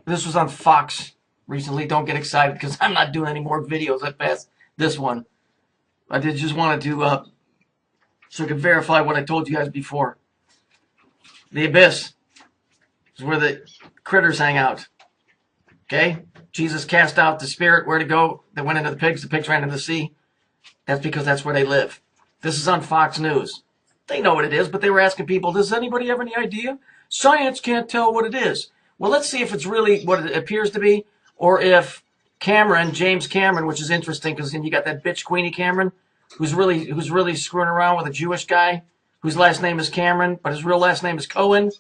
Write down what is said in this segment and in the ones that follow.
This was on Fox recently. Don't get excited because I'm not doing any more videos that past this one. I did just wanted to so I could verify what I told you guys before. The abyss is where the critters hang out. Okay? Jesus cast out the spirit. Where to go? They went into the pigs. The pigs ran into the sea. That's because that's where they live. This is on Fox News. They know what it is, but they were asking people, does anybody have any idea? Science can't tell what it is. Well, let's see if it's really what it appears to be, or if James Cameron, which is interesting because then you got that bitch Queenie Cameron, who's really screwing around with a Jewish guy whose last name is Cameron, but his real last name is Cohen.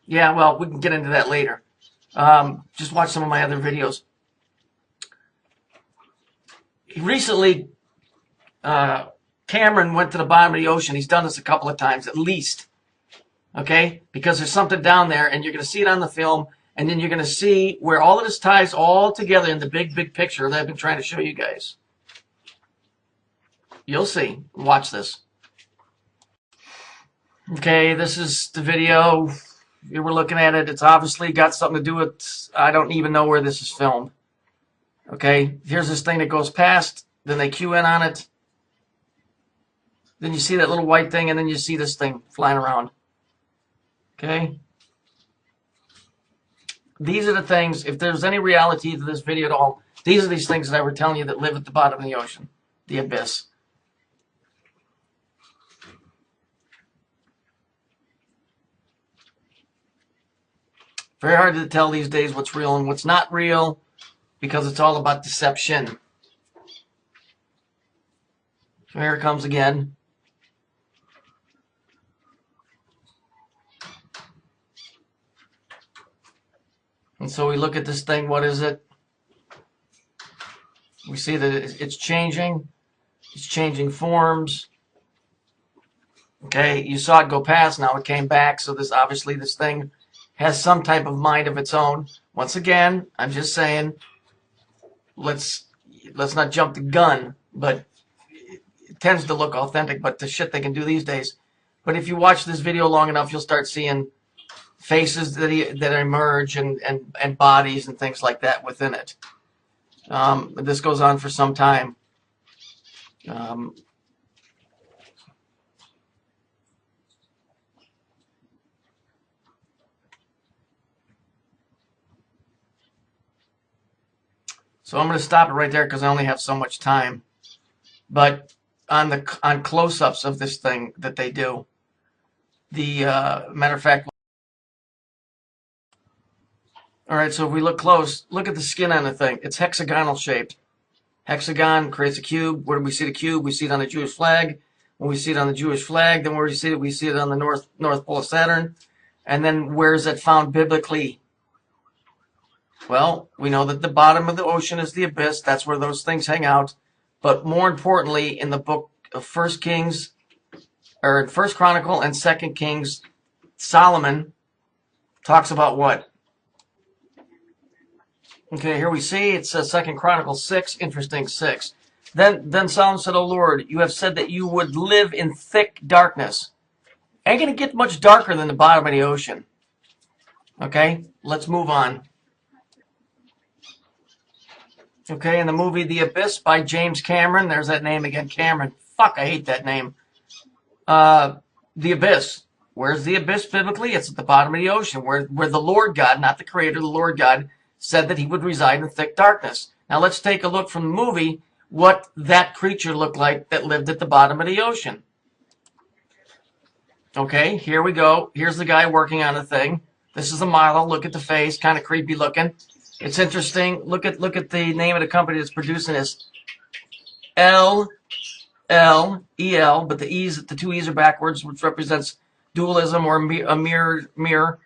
Yeah, well, we can get into that later. Just watch some of my other videos. Recently, Cameron went to the bottom of the ocean. He's done this a couple of times, at least. Okay? Because there's something down there, and you're going to see it on the film, and then you're going to see where all of this ties all together in the big, big picture that I've been trying to show you guys. You'll see. Watch this. Okay, this is the video. You were looking at it. It's obviously got something to do with, I don't even know where this is filmed. Okay, here's this thing that goes past, then they cue in on it. Then you see that little white thing, and then you see this thing flying around. Okay? These are the things, if there's any reality to this video at all, these are these things that I were telling you that live at the bottom of the ocean, the abyss. Very hard to tell these days what's real and what's not real because it's all about deception. So here it comes again. And so we look at this thing, what is it? We see that it's changing. It's changing forms. Okay, you saw it go past, now it came back, so this obviously this thing has some type of mind of its own. Once again, I'm just saying, let's not jump the gun, but it tends to look authentic, but the shit they can do these days. But if you watch this video long enough, you'll start seeing faces that emerge and bodies and things like that within it. This goes on for some time. So I'm going to stop it right there because I only have so much time. But on close-ups of this thing that they do, the matter of fact. All right, so if we look close, look at the skin on the thing. It's hexagonal shaped. Hexagon creates a cube. Where do we see the cube? We see it on the Jewish flag. When we see it on the Jewish flag, then where do we see it? We see it on the North Pole of Saturn. And then where is it found biblically? Well, we know that the bottom of the ocean is the abyss. That's where those things hang out. But more importantly, in the book of First Chronicle and Second Kings, Solomon talks about what? Okay, here we see it says 2 Chronicles 6, interesting 6. Then Solomon said, O Lord, you have said that you would live in thick darkness. Ain't going to get much darker than the bottom of the ocean. Okay, let's move on. Okay, in the movie The Abyss by James Cameron, there's that name again, Cameron. Fuck, I hate that name. The Abyss. Where's the abyss biblically? It's at the bottom of the ocean, where the Lord God, not the Creator, the Lord God, said that he would reside in thick darkness. Now let's take a look from the movie what that creature looked like that lived at the bottom of the ocean. Okay, here we go. Here's the guy working on the thing. This is a model. Look at the face, kind of creepy looking. It's interesting. Look at the name of the company that's producing this. L-L-E-L, but the two E's are backwards, which represents dualism or a mirror.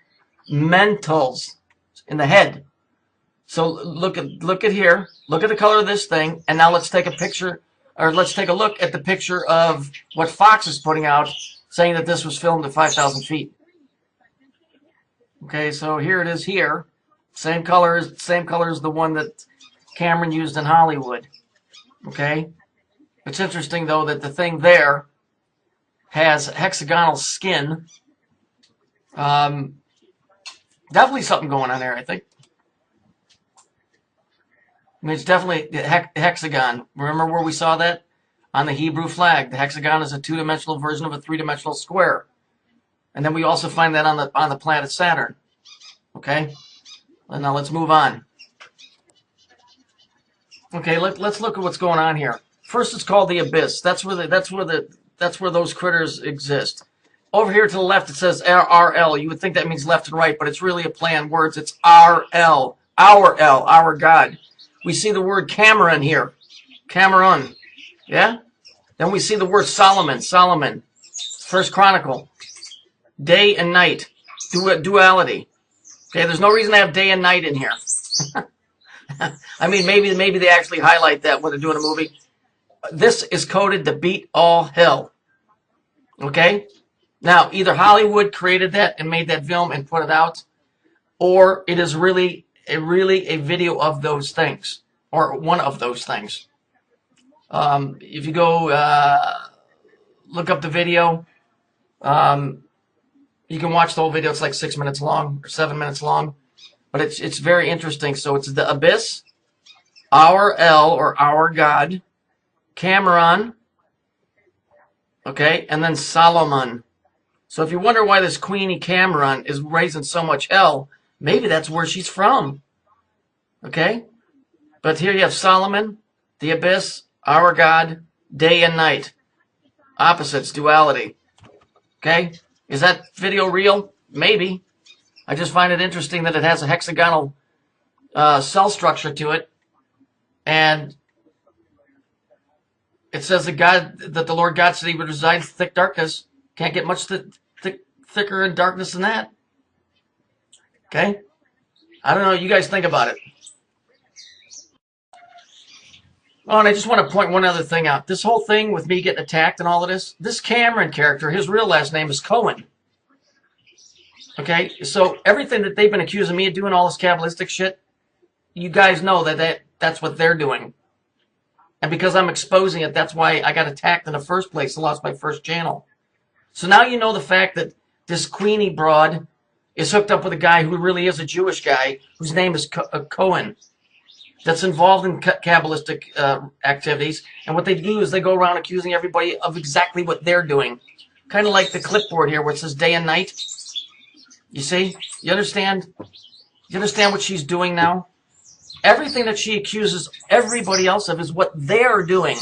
Mentals in the head. So look at here. Look at the color of this thing, and now let's take a picture, or let's take a look at the picture of what Fox is putting out, saying that this was filmed at 5,000 feet. Okay, so here it is here. Same color as the one that Cameron used in Hollywood. Okay? It's interesting, though, that the thing there has hexagonal skin. Definitely something going on there, I think. I mean, it's definitely the hexagon. Remember where we saw that? On the Hebrew flag. The hexagon is a two-dimensional version of a three-dimensional square. And then we also find that on the planet Saturn. Okay? And now let's move on. Okay, let's look at what's going on here. First, it's called the abyss. That's where those critters exist. Over here to the left, it says RL. You would think that means left and right, but it's really a play on words. It's RL, our God. We see the word Cameron here, Cameron. Yeah. Then we see the word Solomon. First Chronicle. Day and night, duality. Okay, there's no reason to have day and night in here. I mean, maybe they actually highlight that when they're doing a movie. This is coded to beat all hell. Okay? Now, either Hollywood created that and made that film and put it out, or it is really a video of those things, or one of those things. If you go look up the video, you can watch the whole video. It's like 6 minutes long or 7 minutes long, but it's very interesting. So it's the abyss, our L or our God, Cameron, okay, and then Solomon. So if you wonder why this Queenie Cameron is raising so much hell, maybe that's where she's from. Okay? But here you have Solomon, the abyss, our God, day and night. Opposites, duality. Okay? Is that video real? Maybe. I just find it interesting that it has a hexagonal cell structure to it. And it says that the Lord God said he would reside in thick darkness. Can't get much thicker in darkness than that. Okay? I don't know. You guys think about it. Oh, and I just want to point one other thing out. This whole thing with me getting attacked and all of this Cameron character, his real last name is Cohen. Okay? So everything that they've been accusing me of doing, all this Kabbalistic shit, you guys know that's what they're doing. And because I'm exposing it, that's why I got attacked in the first place and lost my first channel. So now you know the fact that this Queenie broad is hooked up with a guy who really is a Jewish guy whose name is Cohen, that's involved in Kabbalistic activities. And what they do is they go around accusing everybody of exactly what they're doing. Kind of like the clipboard here where it says day and night. You see? You understand? You understand what she's doing now? Everything that she accuses everybody else of is what they're doing.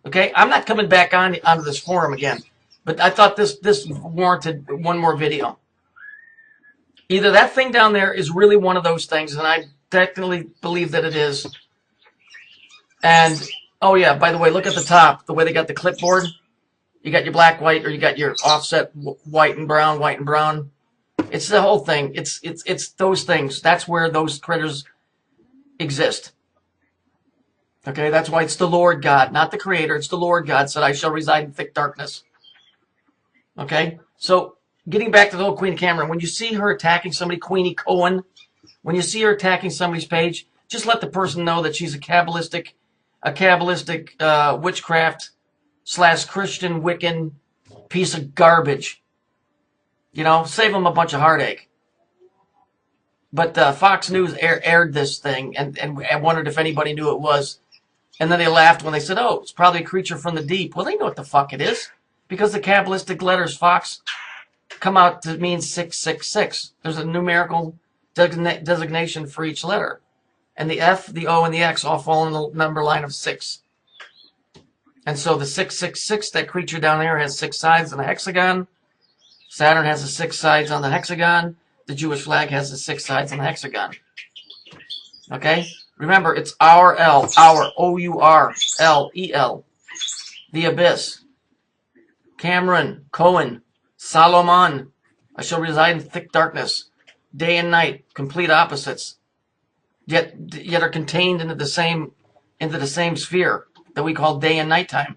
Okay? I'm not coming back onto this forum again. But I thought this warranted one more video. Either that thing down there is really one of those things, and I technically believe that it is. And, oh yeah, by the way, look at the top, the way they got the clipboard. You got your black, white, or you got your offset white and brown. It's the whole thing. It's those things. That's where those critters exist. Okay, that's why it's the Lord God, not the Creator. It's the Lord God said, I shall reside in thick darkness. Okay, so getting back to the whole Queen Cameron, when you see her attacking somebody, Queenie Cohen, when you see her attacking somebody's page, just let the person know that she's a Kabbalistic witchcraft / Christian Wiccan piece of garbage. You know, save them a bunch of heartache. But Fox News aired this thing and wondered if anybody knew it was. And then they laughed when they said, oh, it's probably a creature from the deep. Well, they know what the fuck it is. Because the Kabbalistic letters Fox come out to mean 666. There's a numerical designation for each letter. And the F, the O, and the X all fall in the number line of 6. And so the 666, that creature down there, has 6 sides on a hexagon. Saturn has the 6 sides on the hexagon. The Jewish flag has the 6 sides on the hexagon. Okay? Remember, it's our L, our, O-U-R-L-E-L. The abyss. Cameron, Cohen, Solomon. I shall reside in thick darkness. Day and night, complete opposites. Yet are contained into the same sphere that we call day and nighttime.